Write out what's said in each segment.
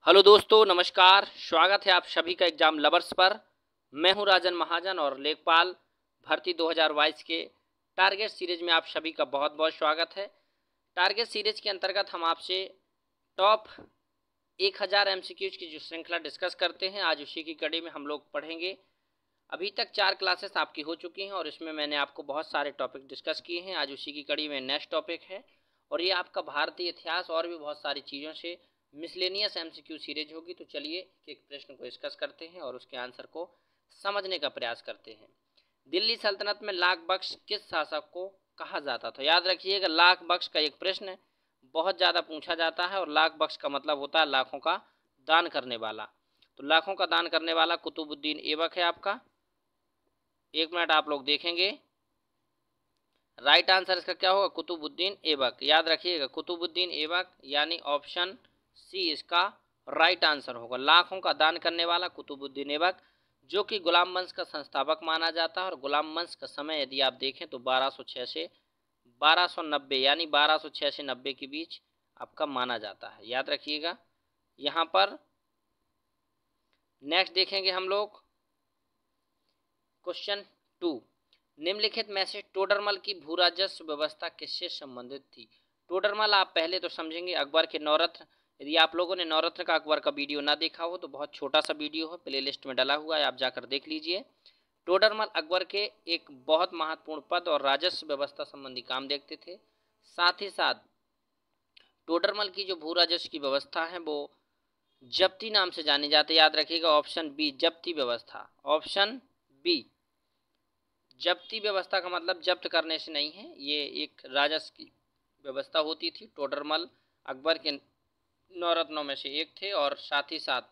Hello दोस्तों, नमस्कार। स्वागत है आप सभी का एग्जाम लवर्स पर। मैं हूं राजन महाजन और लेखपाल भर्ती 2022 के टारगेट सीरीज में आप सभी का बहुत बहुत स्वागत है। टारगेट सीरीज के अंतर्गत हम आपसे टॉप 1000 एमसीक्यूज की जो श्रृंखला डिस्कस करते हैं, आज उसी की कड़ी में हम लोग पढ़ेंगे। अभी तक 4 क्लासेस आपकी हो चुकी हैं और इसमें मैंने आपको बहुत सारे टॉपिक डिस्कस किए हैं। आज उसी की कड़ी में नेक्स्ट टॉपिक है और ये आपका भारतीय इतिहास और भी बहुत सारी चीज़ों से मिसलेनियस एमसीक्यू सीरीज होगी। तो चलिए एक प्रश्न को डिस्कस करते हैं और उसके आंसर को समझने का प्रयास करते हैं। दिल्ली सल्तनत में लाख बख्श किस शासक को कहा जाता था? याद रखिएगा, लाख बख्श का एक प्रश्न बहुत ज़्यादा पूछा जाता है और लाख बख्श का मतलब होता है लाखों का दान करने वाला। तो लाखों का दान करने वाला कुतुबुद्दीन ऐबक है आपका। एक मिनट आप लोग देखेंगे, राइट आंसर इसका क्या होगा? कुतुबुद्दीन ऐबक। याद रखिएगा, कुतुबुद्दीन ऐबक यानी ऑप्शन सी इसका राइट आंसर होगा। लाखों का दान करने वाला कुतुबुद्दीन ऐबक, जो कि गुलाम वंश का संस्थापक माना जाता है। और गुलाम वंश का समय यदि आप देखें तो 1206 से 1290 यानी 1206 से 90 के बीच आपका माना जाता है। याद रखिएगा। यहाँ पर नेक्स्ट देखेंगे हम लोग क्वेश्चन 2। निम्नलिखित में से टोडरमल की भू राजस्व व्यवस्था किससे संबंधित थी? टोडरमल आप पहले तो समझेंगे अकबर के नवरत्न। यदि आप लोगों ने नवरत्न का अकबर का वीडियो ना देखा हो तो बहुत छोटा सा वीडियो है, प्ले लिस्ट में डला हुआ है, आप जाकर देख लीजिए। टोडरमल अकबर के एक बहुत महत्वपूर्ण पद और राजस्व व्यवस्था संबंधी काम देखते थे। साथ ही साथ टोडरमल की जो भू राजस्व की व्यवस्था है वो जब्ती नाम से जानी जाती है। याद रखिएगा, ऑप्शन बी जब्ती व्यवस्था। ऑप्शन बी जब्ती व्यवस्था का मतलब जब्त करने से नहीं है, ये एक राजस्व की व्यवस्था होती थी। टोडरमल अकबर के नौरत्नों में से एक थे और साथ ही साथ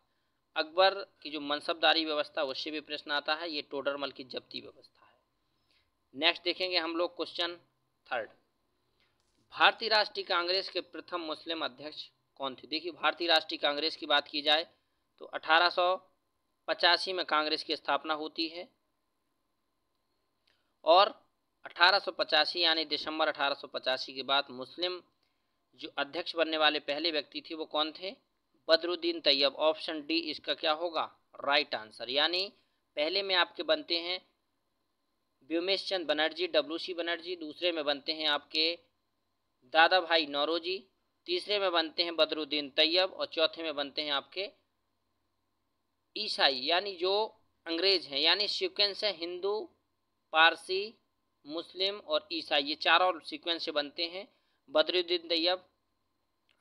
अकबर की जो मनसबदारी व्यवस्था उससे भी प्रश्न आता है। ये टोडरमल की जब्ती व्यवस्था है। नेक्स्ट देखेंगे हम लोग क्वेश्चन 3। भारतीय राष्ट्रीय कांग्रेस के प्रथम मुस्लिम अध्यक्ष कौन थे? देखिए, भारतीय राष्ट्रीय कांग्रेस की बात की जाए तो 1885 में कांग्रेस की स्थापना होती है और 1885 यानी दिसंबर 1885 के बाद मुस्लिम जो अध्यक्ष बनने वाले पहले व्यक्ति थे वो कौन थे? बदरुद्दीन तैयब। ऑप्शन डी इसका क्या होगा? Right answer. यानी पहले में आपके बनते हैं व्योमेश चंद बनर्जी, डब्ल्यूसी बनर्जी। दूसरे में बनते हैं आपके दादा भाई नौरोजी। तीसरे में बनते हैं बदरुद्दीन तैयब और चौथे में बनते हैं आपके ईसाई यानी जो अंग्रेज हैं। यानी सीक्वेंस है हिंदू, पारसी, मुस्लिम और ईसाई, ये चारों सीक्वेंस से बनते हैं। बदरुद्दीन तैयब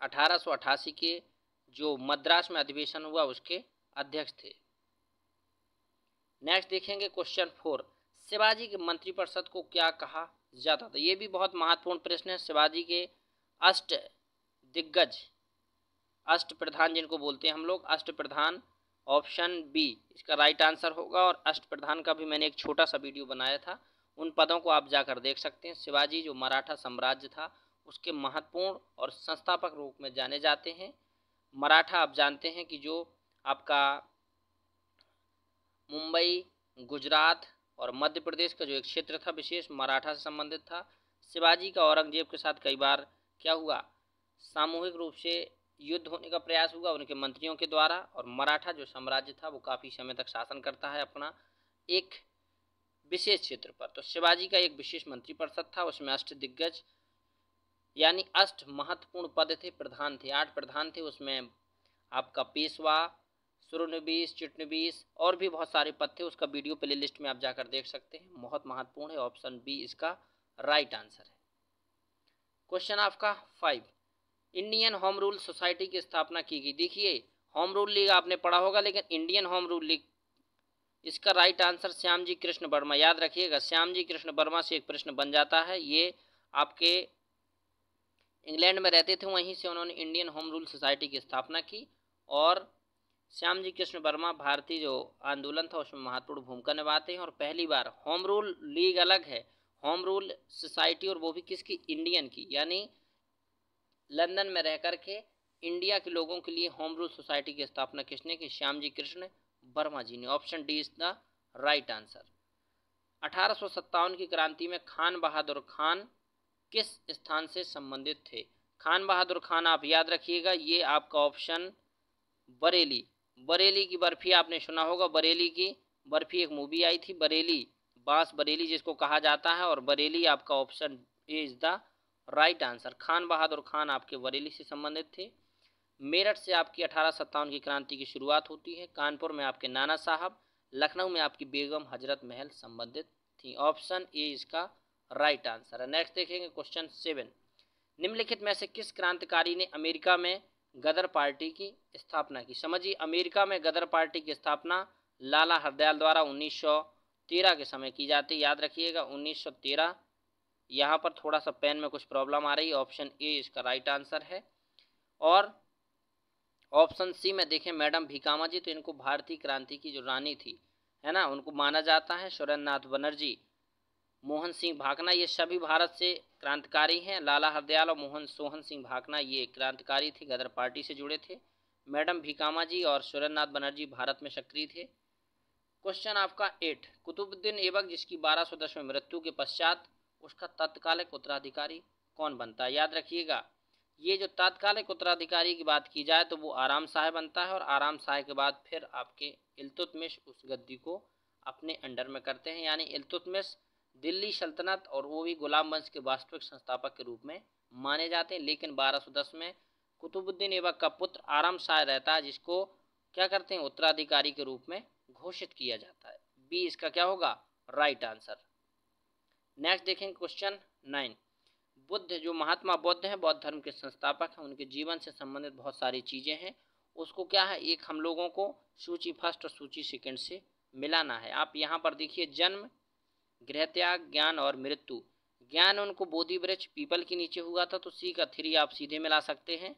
1888 के जो मद्रास में अधिवेशन हुआ उसके अध्यक्ष थे। नेक्स्ट देखेंगे क्वेश्चन 4। शिवाजी के मंत्रिपरिषद को क्या कहा जाता था? ये भी बहुत महत्वपूर्ण प्रश्न है। शिवाजी के अष्ट दिग्गज, अष्ट प्रधान जिनको बोलते हैं हम लोग, अष्ट प्रधान, ऑप्शन बी इसका राइट आंसर होगा। और अष्ट प्रधान का भी मैंने एक छोटा सा वीडियो बनाया था, उन पदों को आप जाकर देख सकते हैं। शिवाजी जो मराठा साम्राज्य था उसके महत्वपूर्ण और संस्थापक रूप में जाने जाते हैं। मराठा आप जानते हैं कि जो आपका मुंबई, गुजरात और मध्य प्रदेश का जो एक क्षेत्र था विशेष मराठा से संबंधित था। शिवाजी का औरंगजेब के साथ कई बार क्या हुआ, सामूहिक रूप से युद्ध होने का प्रयास हुआ उनके मंत्रियों के द्वारा। और मराठा जो साम्राज्य था वो काफ़ी समय तक शासन करता है अपना एक विशेष क्षेत्र पर। तो शिवाजी का एक विशेष मंत्रिपरिषद था, उसमें अष्ट दिग्गज यानी अष्ट महत्वपूर्ण पद थे, प्रधान थे, 8 प्रधान थे। उसमें आपका पेशवा, सुरनबीस, चिटनबीस और भी बहुत सारे पद थे। उसका वीडियो प्ले लिस्ट में आप जाकर देख सकते हैं, बहुत महत्वपूर्ण है। ऑप्शन बी इसका राइट आंसर है। क्वेश्चन आपका 5। इंडियन होम रूल सोसाइटी की स्थापना की गई। देखिए, होम रूल लीग आपने पढ़ा होगा, लेकिन इंडियन होम रूल लीग, इसका राइट आंसर श्यामजी कृष्ण वर्मा। याद रखिएगा, श्यामजी कृष्ण वर्मा से एक प्रश्न बन जाता है। ये आपके इंग्लैंड में रहते थे, वहीं से उन्होंने इंडियन होम रूल सोसाइटी की स्थापना की। और श्यामजी कृष्ण वर्मा भारतीय जो आंदोलन था उसमें महत्वपूर्ण भूमिका निभाते हैं। और पहली बार होम रूल लीग अलग है, होम रूल सोसाइटी, और वो भी किसकी? इंडियन की। यानी लंदन में रह कर के इंडिया के लोगों के लिए होम रूल सोसाइटी की स्थापना किसने की? श्यामजी कृष्ण वर्मा जी ने। Option D is the right answer. 1857 की क्रांति में खान बहादुर खान किस स्थान से संबंधित थे? खान बहादुर खान आप याद रखिएगा, ये आपका ऑप्शन बरेली, बरेली की बर्फी आपने सुना होगा, बरेली की बर्फी एक मूवी आई थी, बरेली बांस बरेली जिसको कहा जाता है, और बरेली आपका option A is the right answer. Khan Bahadur Khan आपके बरेली से संबंधित थे। मेरठ से आपकी 1857 की क्रांति की शुरुआत होती है। कानपुर में आपके नाना साहब, लखनऊ में आपकी बेगम हजरत महल संबंधित थी। ऑप्शन ए इसका राइट आंसर है। नेक्स्ट देखेंगे क्वेश्चन 7, निम्नलिखित में से किस क्रांतिकारी ने अमेरिका में गदर पार्टी की स्थापना की। समझिए, अमेरिका में गदर पार्टी की स्थापना लाला हरदयाल द्वारा 1913 के समय की जाती है। याद रखिएगा 1913। यहाँ पर थोड़ा सा पेन में कुछ प्रॉब्लम आ रही है, ऑप्शन ए इसका राइट आंसर है। और ऑप्शन सी में देखें मैडम भीकामा जी, तो इनको भारतीय क्रांति की जो रानी थी, है ना, उनको माना जाता है। सुरेंद्रनाथ बनर्जी, मोहन सिंह भाकना, ये सभी भारत से क्रांतिकारी हैं। लाला हरदयाल और सोहन सिंह भाकना ये क्रांतिकारी थे, गदर पार्टी से जुड़े थे। मैडम भीकामा जी और सुरेंद्रनाथ बनर्जी भारत में सक्रिय थे। क्वेश्चन आपका 8, कुतुबुद्दीन ऐबक जिसकी 1210 में मृत्यु के पश्चात उसका तत्कालिक उत्तराधिकारी कौन बनता है। याद रखिएगा, ये जो तात्कालिक उत्तराधिकारी की बात की जाए तो वो आराम शाह बनता है, और आराम शाह के बाद फिर आपके इल्तुतमिश उस गद्दी को अपने अंडर में करते हैं। यानी इल्तुतमिश दिल्ली सल्तनत और वो भी गुलाम वंश के वास्तविक संस्थापक के रूप में माने जाते हैं। लेकिन 1210 में कुतुबुद्दीन ऐबक का पुत्र आराम शाह रहता है, जिसको क्या करते हैं, उत्तराधिकारी के रूप में घोषित किया जाता है। बी इसका क्या होगा, राइट आंसर। नेक्स्ट देखेंगे क्वेश्चन 9, बुद्ध जो महात्मा बुद्ध हैं, बौद्ध धर्म के संस्थापक हैं, उनके जीवन से संबंधित बहुत सारी चीज़ें हैं। उसको क्या है, एक हम लोगों को सूची फर्स्ट और सूची सेकंड से मिलाना है। आप यहाँ पर देखिए, जन्म, गृह त्याग, ज्ञान और मृत्यु। ज्ञान उनको बोधि वृक्ष पीपल के नीचे हुआ था, तो सी का 3 आप सीधे मिला सकते हैं।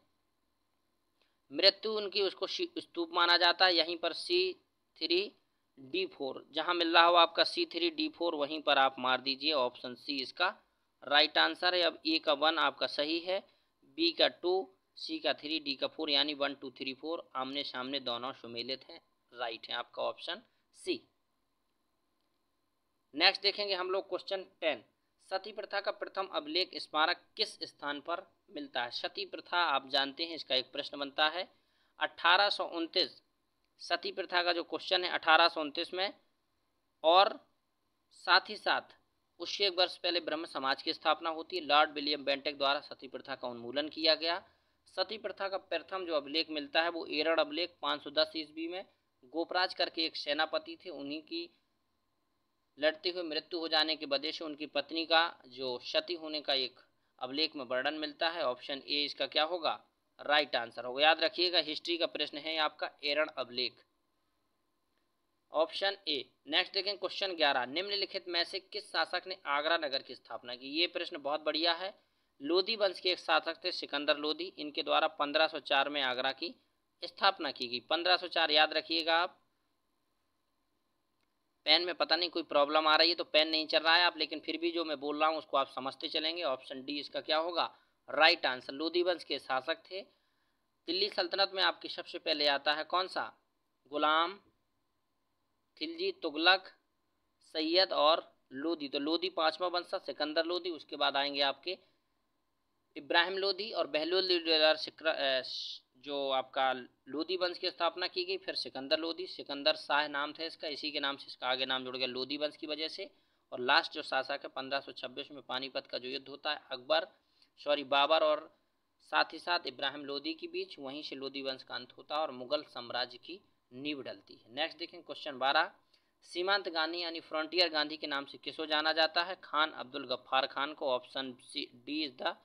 मृत्यु उनकी उसको स्तूप माना जाता है, यहीं पर C3D4 जहाँ मिल रहा हो आपका C3D4 वहीं पर आप मार दीजिए। ऑप्शन सी इसका राइट आंसर है। अब ए का 1 आपका सही है, बी का 2, सी का 3, डी का 4, यानी 1 2 3 4 आमने सामने दोनों सुमेलित हैं, राइट है आपका ऑप्शन सी। नेक्स्ट देखेंगे हम लोग क्वेश्चन 10, सती प्रथा का प्रथम अभिलेख स्मारक किस स्थान पर मिलता है। सती प्रथा आप जानते हैं, इसका एक प्रश्न बनता है 1829, सती प्रथा का जो क्वेश्चन है 1829 में, और साथ ही साथ उससे एक वर्ष पहले ब्रह्म समाज की स्थापना होती है। लॉर्ड विलियम बेंटेक द्वारा सती प्रथा का उन्मूलन किया गया। सती प्रथा का प्रथम जो अभिलेख मिलता है वो एरड़ अभिलेख 510 ईस्वी में, गोपराज करके एक सेनापति थे, उन्हीं की लड़ते हुए मृत्यु हो जाने की वजह से उनकी पत्नी का जो सती होने का एक अभिलेख में वर्णन मिलता है। ऑप्शन ए इसका क्या होगा, राइट आंसर होगा। याद रखिएगा, हिस्ट्री का प्रश्न है आपका एरड़ अभिलेख, ऑप्शन ए। नेक्स्ट देखें क्वेश्चन 11, निम्नलिखित में से किस शासक ने आगरा नगर की स्थापना की। ये प्रश्न बहुत बढ़िया है। लोधी वंश के एक शासक थे सिकंदर लोधी, इनके द्वारा 1504 में आगरा की स्थापना की गई। 1504 याद रखिएगा आप। पेन में पता नहीं कोई प्रॉब्लम आ रही है तो पेन नहीं चल रहा है आप, लेकिन फिर भी जो मैं बोल रहा हूँ उसको आप समझते चलेंगे। ऑप्शन डी इसका क्या होगा, राइट आंसर। लोधी वंश के शासक थे। दिल्ली सल्तनत में आपकी सबसे पहले आता है कौन सा, गुलाम, खिलजी, तुगलक, सैयद और लोधी। तो लोधी 5वां वंश था, सिकंदर लोधी, उसके बाद आएंगे आपके इब्राहिम लोधी और बहलोल लोधी, जो आपका लोधी वंश की स्थापना की गई। फिर सिकंदर लोधी, सिकंदर शाह नाम था इसका, इसी के नाम से इसका आगे नाम जुड़ गया लोधी वंश की वजह से। और लास्ट जो शासक है 1526 में पानीपत का जो युद्ध होता है बाबर और साथ ही साथ इब्राहिम लोधी के बीच, वहीं से लोधी वंश का अंत होता है और मुगल साम्राज्य की नींव डलती है। नेक्स्ट देखें क्वेश्चन 12, सीमांत गांधी यानी फ्रंटियर गांधी के नाम से किसको जाना जाता है। खान अब्दुल गफ्फार खान को। Option D is the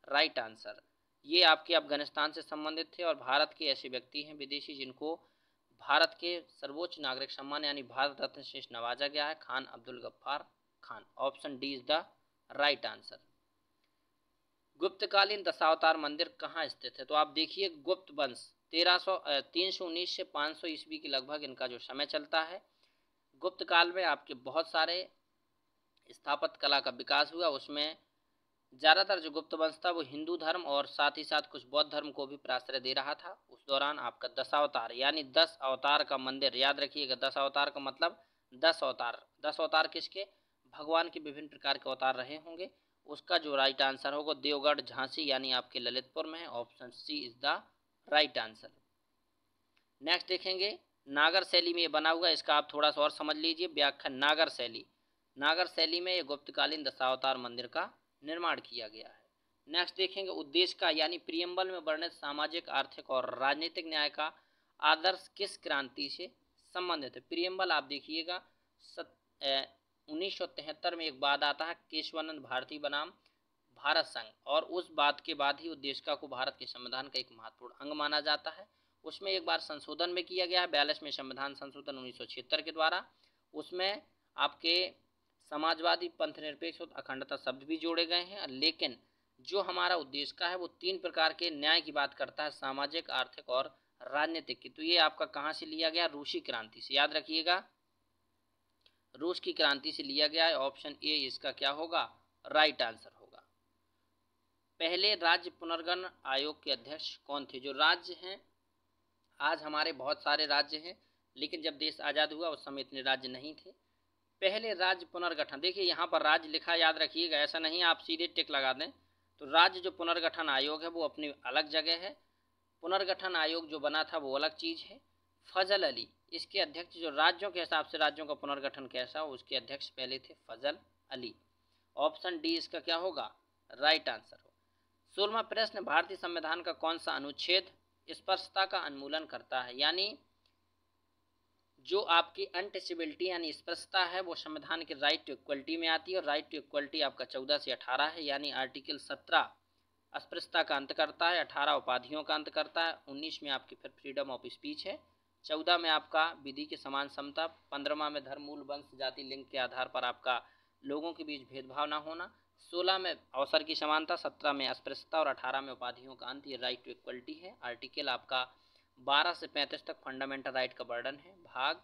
right answer. ये आपके अफगानिस्तान से संबंधित थे और भारत के ऐसे व्यक्ति हैं विदेशी जिनको भारत के सर्वोच्च नागरिक सम्मान यानी भारत रत्न से नवाजा गया है, Khan Abdul Ghaffar Khan. Option D is the right answer. गुप्तकालीन दशावतार मंदिर कहाँ स्थित है। तो आप देखिए, गुप्त वंश 319 से 500 ईस्वी के लगभग इनका जो समय चलता है। गुप्त काल में आपके बहुत सारे स्थापत्य कला का विकास हुआ, उसमें ज़्यादातर जो गुप्त वंश था वो हिंदू धर्म और साथ ही साथ कुछ बौद्ध धर्म को भी प्राश्रय दे रहा था। उस दौरान आपका दशावतार यानी 10 अवतार का मंदिर, याद रखिएगा 10 अवतार का मतलब 10 अवतार। 10 अवतार किसके, भगवान के विभिन्न प्रकार के अवतार रहे होंगे। उसका जो राइट आंसर होगा देवगढ़ झांसी यानी आपके ललितपुर में है। Option C is the right answer. Next देखेंगे नागर शैली में ये बना हुआ है, इसका आप थोड़ा सा और समझ लीजिए व्याख्या। नागर शैली, नागर शैली में ये गुप्तकालीन दशावतार मंदिर का निर्माण किया गया है। नेक्स्ट देखेंगे उद्देश्य का, यानी प्रियम्बल में वर्णित सामाजिक आर्थिक और राजनीतिक न्याय का आदर्श किस क्रांति से संबंधित है। प्रियम्बल आप देखिएगा 1973 में एक बाद आता है केशवानंद भारती बनाम भारत संघ, और उस बात के बाद ही उद्देशिका को भारत के संविधान का एक महत्वपूर्ण अंग माना जाता है। उसमें एक बार संशोधन में किया गया है 42वें संविधान संशोधन 1976 के द्वारा। उसमें आपके समाजवादी, पंथ निरपेक्ष और अखंडता शब्द भी जोड़े गए हैं, लेकिन जो हमारा उद्देशिका है वो 3 प्रकार के न्याय की बात करता है, सामाजिक, आर्थिक और राजनीतिक की। तो ये आपका कहाँ से लिया गया, रूसी क्रांति से, याद रखिएगा रूस की क्रांति से लिया गया है। ऑप्शन ए इसका क्या होगा, राइट आंसर होगा। पहले राज्य पुनर्गणना आयोग के अध्यक्ष कौन थे। जो राज्य हैं, आज हमारे बहुत सारे राज्य हैं, लेकिन जब देश आज़ाद हुआ उस समय इतने राज्य नहीं थे। पहले राज्य पुनर्गठन, देखिए यहाँ पर राज्य लिखा, याद रखिएगा, ऐसा नहीं आप सीधे टिक लगा दें। तो राज्य जो पुनर्गठन आयोग है वो अपनी अलग जगह है, पुनर्गठन आयोग जो बना था वो अलग चीज़ है। फजल अली इसके अध्यक्ष, जो राज्यों के हिसाब से राज्यों का पुनर्गठन कैसा हो उसके अध्यक्ष पहले थे फजल अली। ऑप्शन डी इसका क्या होगा, राइट आंसर हो। 16वां प्रश्न, भारतीय संविधान का कौन सा अनुच्छेद स्पर्शता का उन्मूलन करता है। यानी जो आपकी अनटचेबिलिटी यानी स्पर्शता है वो संविधान के राइट टू इक्वलिटी में आती है, और राइट टू इक्वलिटी आपका 14 से 18 है, यानी आर्टिकल 17 अस्पृश्यता का अंत करता है, 18 उपाधियों का अंत करता है, 19 में आपकी फिर फ्रीडम ऑफ स्पीच है, 14 में आपका विधि के समान समता, 15वां में धर्म, मूल, वंश, जाति, लिंग के आधार पर आपका लोगों के बीच भेदभाव न होना, 16 में अवसर की समानता, 17 में अस्पृश्यता और 18 में उपाधियों का अंत। ये राइट टू इक्वलिटी है। आर्टिकल आपका 12 से 35 तक फंडामेंटल राइट का वर्णन है, भाग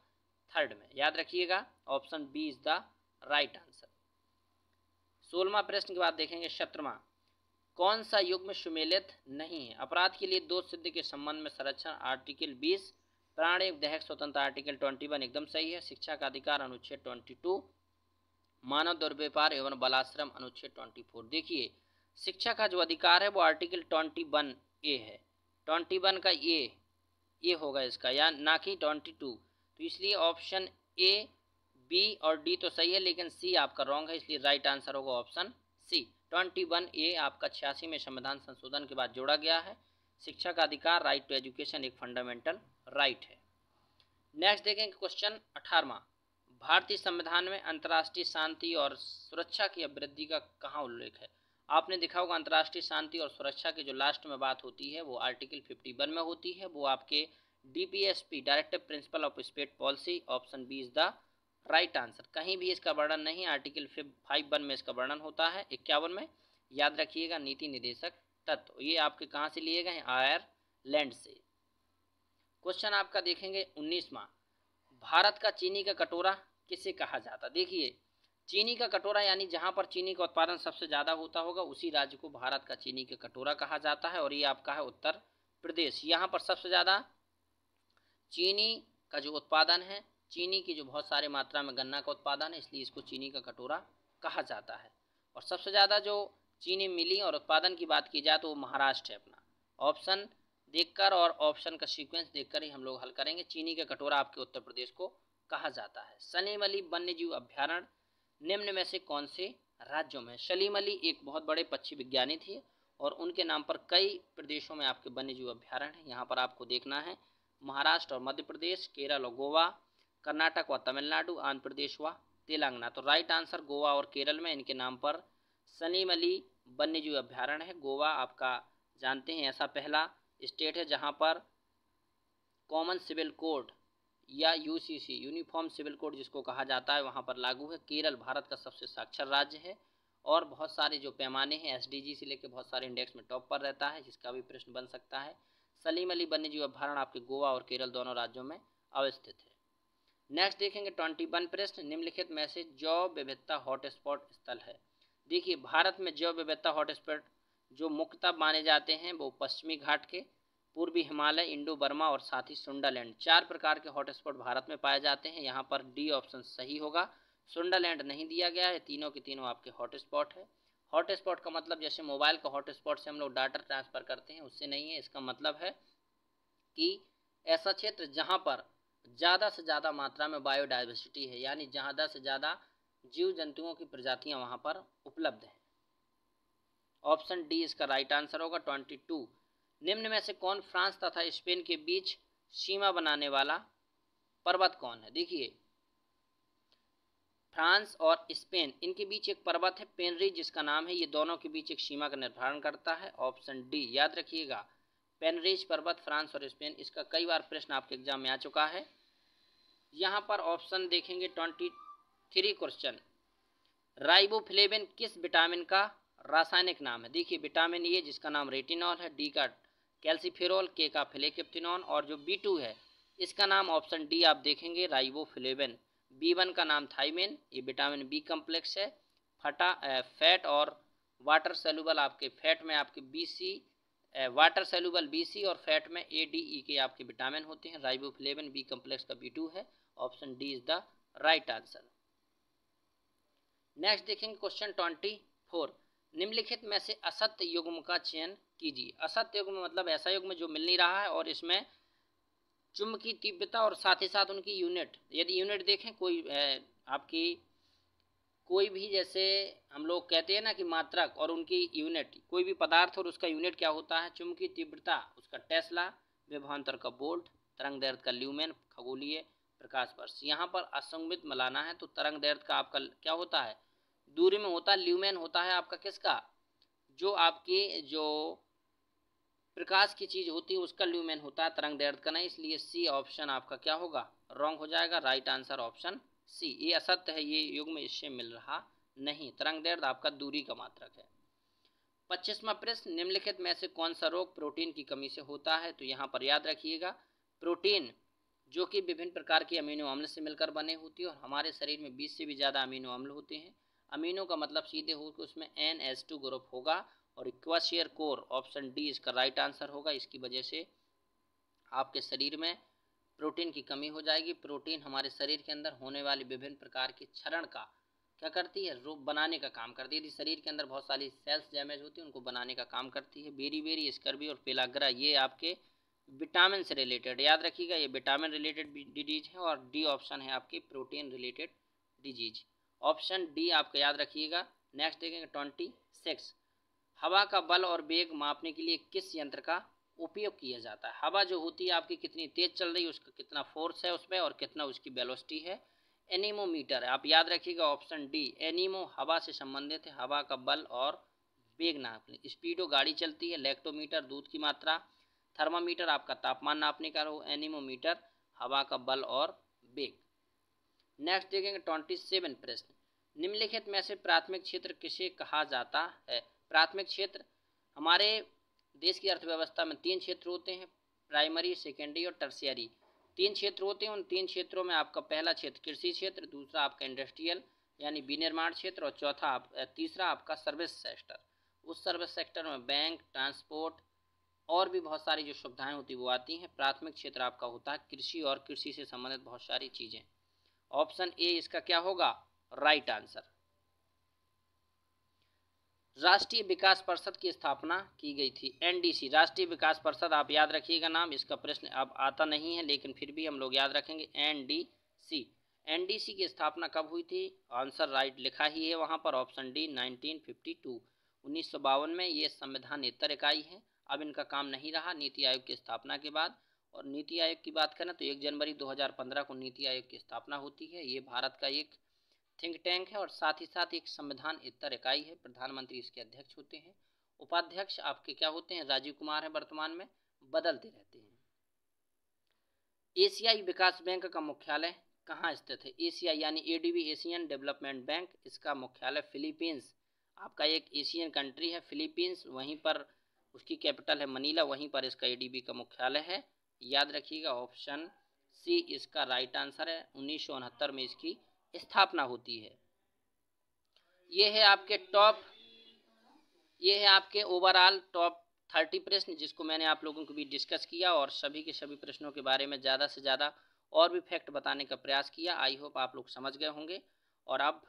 3 में, याद रखिएगा option B is the right answer. 16वां प्रश्न के बाद देखेंगे 17वां, कौन सा युग्म सुमेलित नहीं है। अपराध के लिए दोष सिद्ध के संबंध में संरक्षण आर्टिकल 20, प्राण एवं दैहिक स्वतंत्रता आर्टिकल 21 एकदम सही है, शिक्षा का अधिकार अनुच्छेद 22, मानव दुर्व्यवहार एवं बलाश्रम अनुच्छेद 24। देखिए शिक्षा का जो अधिकार है वो आर्टिकल 21 ए है, 21 का ए होगा इसका, या ना कि 22। तो इसलिए ऑप्शन ए, बी और डी तो सही है, लेकिन सी आपका रॉन्ग है, इसलिए राइट आंसर होगा ऑप्शन सी। 21 ए आपका 86 में संविधान संशोधन के बाद जोड़ा गया है। शिक्षा का अधिकार, राइट टू एजुकेशन एक फंडामेंटल राइट है। नेक्स्ट देखेंगे क्वेश्चन 18वां, भारतीय संविधान में अंतर्राष्ट्रीय शांति और सुरक्षा की अभिवृद्धि का कहाँ उल्लेख है। आपने देखा होगा अंतर्राष्ट्रीय शांति और सुरक्षा की जो लास्ट में बात होती है वो आर्टिकल 51 में होती है, वो आपके DPSP directive principle of state policy, option B is the right answer. कहीं भी इसका वर्णन नहीं, आर्टिकल 51 में इसका वर्णन होता है, 51 में, याद रखिएगा नीति निर्देशक तत्व। ये आपके कहाँ से लिए गए हैं, आयरलैंड से। क्वेश्चन आपका देखेंगे 19वां, भारत का चीनी का कटोरा किसे कहा जाता। देखिए चीनी का कटोरा यानी जहाँ पर चीनी का उत्पादन सबसे ज़्यादा होता होगा उसी राज्य को भारत का चीनी का कटोरा कहा जाता है, और ये आपका है उत्तर प्रदेश। यहाँ पर सबसे ज़्यादा चीनी का जो उत्पादन है, चीनी की जो बहुत सारी मात्रा में गन्ना का उत्पादन है, इसलिए इसको चीनी का कटोरा कहा जाता है। और सबसे ज़्यादा जो चीनी मिली और उत्पादन की बात की जाए तो वो महाराष्ट्र है अपना। ऑप्शन देखकर और ऑप्शन का सीक्वेंस देखकर ही हम लोग हल करेंगे। चीनी का कटोरा आपके उत्तर प्रदेश को कहा जाता है। सलीम अली वन्य जीव अभ्यारण्य निम्न में से कौन से राज्यों में। सलीम अली एक बहुत बड़े पक्षी विज्ञानी थे और उनके नाम पर कई प्रदेशों में आपके वन्य जीव अभ्यारण्य हैं। यहाँ पर आपको देखना है महाराष्ट्र और मध्य प्रदेश, केरल और गोवा, कर्नाटक व तमिलनाडु, आंध्र प्रदेश व तेलंगाना। तो राइट आंसर गोवा और केरल में इनके नाम पर सलीम अली वन्य जीव अभ्यारण्य है। गोवा आपका जानते हैं ऐसा पहला स्टेट है जहाँ पर कॉमन सिविल कोड या UCC यूनिफॉर्म सिविल कोड जिसको कहा जाता है वहाँ पर लागू है। केरल भारत का सबसे साक्षर राज्य है और बहुत सारे जो पैमाने हैं SDG से लेकर बहुत सारे इंडेक्स में टॉप पर रहता है, जिसका भी प्रश्न बन सकता है। सलीम अली वन्य जीव अभ्यारण्य आपके गोवा और केरल दोनों राज्यों में अवस्थित है। नेक्स्ट देखेंगे 21 प्रश्न, निम्नलिखित में से जैव विविधता हॉटस्पॉट स्थल है। देखिए भारत में जैव विविधता हॉटस्पॉट जो मुख्यतः माने जाते हैं वो पश्चिमी घाट के, पूर्वी हिमालय, इंडो बर्मा और साथ ही सुंडालैंड। 4 प्रकार के हॉटस्पॉट भारत में पाए जाते हैं। यहाँ पर डी ऑप्शन सही होगा, सुंडालैंड नहीं दिया गया है। तीनों के तीनों आपके हॉटस्पॉट है। हॉटस्पॉट का मतलब जैसे मोबाइल का हॉटस्पॉट से हम लोग डाटा ट्रांसफ़र करते हैं उससे नहीं है, इसका मतलब है कि ऐसा क्षेत्र जहाँ पर ज़्यादा से ज़्यादा मात्रा में बायोडाइवर्सिटी है, यानी ज़्यादा से ज़्यादा जीव जंतुओं की प्रजातियाँ वहाँ पर उपलब्ध हैं। ऑप्शन डी इसका राइट आंसर होगा 22। निम्न में से कौन फ्रांस तथा स्पेन के बीच सीमा बनाने वाला पर्वत कौन है? देखिए, फ्रांस और स्पेन इनके बीच एक पर्वत है पेनरीज जिसका नाम है, ये दोनों के बीच एक सीमा का निर्धारण करता है। ऑप्शन डी याद रखिएगा, पेनरीज पर्वत फ्रांस और स्पेन। इसका कई बार प्रश्न आपके एग्जाम में आ चुका है। यहाँ पर ऑप्शन देखेंगे 23 क्वेश्चन, राइबोफ्लेविन किस विटामिन का रासायनिक नाम है? देखिए, विटामिन ए जिसका नाम रेटिनॉल है, डी का कैल्सीफेरोल, के का फ्लेकेप्टिनॉन और जो B2 है इसका नाम ऑप्शन डी आप देखेंगे राइबोफ्लेविन। B1 का नाम थाइमिन, ये विटामिन बी कम्प्लेक्स है। फैट और वाटर सेलुबल आपके फैट में आपके वाटर सेलुबल BC और फैट में ADE के आपके विटामिन होते हैं। राइबोफ्लेविन बी कम्प्लेक्स का B2 है। Option D is the right answer. Next देखेंगे क्वेश्चन 24, निम्नलिखित में से असत्य युग्म का चयन कीजिए। असत्य युग्म मतलब ऐसा युग्म जो मिल नहीं रहा है और इसमें चुंबकीय तीव्रता और साथ ही साथ उनकी यूनिट, यदि यूनिट देखें कोई आपकी कोई भी, जैसे हम लोग कहते हैं ना कि मात्रक और उनकी यूनिट, कोई भी पदार्थ और उसका यूनिट क्या होता है, चुंबकीय तीव्रता उसका टेस्ला, विभवांतर का वोल्ट, तरंग दैर्घ्य का ल्यूमेन, खगोलीय प्रकाश वर्ष। यहाँ पर असंगमित मिलाना है तो तरंग दैर्घ्य का आपका क्या होता है, दूरी में होता है, ल्यूमेन होता है आपका किसका, जो आपकी जो प्रकाश की चीज होती है उसका ल्यूमेन होता है, तरंग दैर्घ्य का नहीं। इसलिए सी ऑप्शन आपका क्या होगा, रॉन्ग हो जाएगा। राइट आंसर ऑप्शन सी, ये असत्य है, ये युग्म इससे मिल रहा नहीं। तरंग दैर्घ्य आपका दूरी का मात्रक है। 25वां प्रश्न, निम्नलिखित में से कौन सा रोग प्रोटीन की कमी से होता है? तो यहाँ पर याद रखिएगा, प्रोटीन जो कि विभिन्न प्रकार के अमीनो अम्ल से मिलकर बने होती है और हमारे शरीर में 20 से भी ज़्यादा अमीनो अम्ल होते हैं। अमीनो का मतलब सीधे हो कि उसमें NH2 ग्रुप होगा और क्वाशियर कोर, ऑप्शन डी इसका राइट आंसर होगा। इसकी वजह से आपके शरीर में प्रोटीन की कमी हो जाएगी। प्रोटीन हमारे शरीर के अंदर होने वाली विभिन्न प्रकार के क्षरण का क्या करती है, रोग बनाने का काम करती है। यदि शरीर के अंदर बहुत सारी सेल्स डैमेज होती है उनको बनाने का काम करती है। बेरी स्कर्वी और पेलाग्रा ये आपके विटामिन से रिलेटेड, याद रखिएगा ये विटामिन रिलेटेड डिजीज है। और डी ऑप्शन है आपकी protein related disease, option D आपका याद रखिएगा। नेक्स्ट देखेंगे 26, हवा का बल और वेग मापने के लिए किस यंत्र का उपयोग किया जाता है? हवा जो होती है आपकी कितनी तेज चल रही है, उसका कितना फोर्स है उसमें और कितना उसकी वेलोसिटी है, एनीमोमीटर है। आप याद रखिएगा ऑप्शन डी, एनीमो हवा से संबंधित है, हवा का बल और वेग नापने। स्पीडो गाड़ी चलती है, लैक्टोमीटर दूध की मात्रा, थर्मामीटर आपका तापमान नापने का हो, एनीमोमीटर हवा का बल और वेग। नेक्स्ट देखेंगे 27 प्रश्न, निम्नलिखित में से प्राथमिक क्षेत्र किसे कहा जाता है? प्राथमिक क्षेत्र हमारे देश की अर्थव्यवस्था में 3 क्षेत्र होते हैं, प्राइमरी, सेकेंडरी और टर्शियरी। 3 क्षेत्र होते हैं। उन 3 क्षेत्रों में आपका पहला क्षेत्र कृषि क्षेत्र, दूसरा आपका इंडस्ट्रियल यानी विनिर्माण क्षेत्र और तीसरा आपका सर्विस सेक्टर। उस सर्विस सेक्टर में बैंक, ट्रांसपोर्ट और भी बहुत सारी जो सुविधाएं होती है वो आती हैं। प्राथमिक क्षेत्र आपका होता है कृषि और कृषि से संबंधित बहुत सारी चीज़ें। ऑप्शन ए इसका क्या होगा, राइट आंसर। राष्ट्रीय विकास परिषद की स्थापना की गई थी, NDC राष्ट्रीय विकास परिषद, आप याद रखिएगा नाम। इसका प्रश्न अब आता नहीं है लेकिन फिर भी हम लोग याद रखेंगे NDC की स्थापना कब हुई थी? आंसर राइट लिखा ही है वहाँ पर, ऑप्शन डी 1952, 1952 में ये संविधानेतर इकाई है। अब इनका काम नहीं रहा नीति आयोग की स्थापना के बाद। और नीति आयोग की बात करें तो 1 जनवरी 2015 को नीति आयोग की स्थापना होती है। ये भारत का एक थिंक टैंक है और साथ ही साथ एक संविधान इतर इकाई है। प्रधानमंत्री इसके अध्यक्ष होते हैं। उपाध्यक्ष आपके क्या होते हैं, राजीव कुमार है, वर्तमान में बदलते रहते हैं। एशियाई विकास बैंक का मुख्यालय कहाँ स्थित है? एशियाई यानी ADB एशियन डेवलपमेंट बैंक, इसका मुख्यालय फिलीपींस, आपका एक एशियन कंट्री है फिलीपींस, वहीं पर उसकी कैपिटल है मनीला, वहीं पर इसका ADB का मुख्यालय है। याद रखिएगा ऑप्शन सी इसका राइट आंसर है। 1969 में इसकी स्थापना होती है। ये है आपके ओवरऑल टॉप 30 प्रश्न जिसको मैंने आप लोगों को भी डिस्कस किया और सभी के सभी प्रश्नों के बारे में ज़्यादा से ज़्यादा और भी फैक्ट बताने का प्रयास किया। आई होप आप लोग समझ गए होंगे। और अब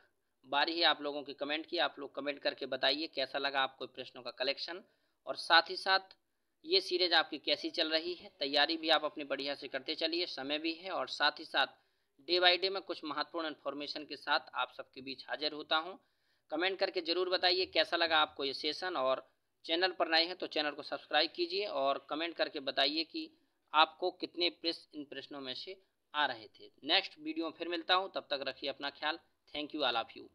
बारी है आप लोगों के कमेंट की। आप लोग कमेंट करके बताइए कैसा लगा आपको प्रश्नों का कलेक्शन। और साथ ही साथ ये सीरीज आपकी कैसी चल रही है, तैयारी भी आप अपनी बढ़िया से करते चलिए, समय भी है और साथ ही साथ डे बाई डे में कुछ महत्वपूर्ण इन्फॉर्मेशन के साथ आप सबके बीच हाजिर होता हूँ। कमेंट करके ज़रूर बताइए कैसा लगा आपको ये सेशन, और चैनल पर नए हैं तो चैनल को सब्सक्राइब कीजिए और कमेंट करके बताइए कि आपको कितने प्रश्न इन प्रश्नों में से आ रहे थे। नेक्स्ट वीडियो में फिर मिलता हूँ, तब तक रखिए अपना ख्याल। Thank you all of you.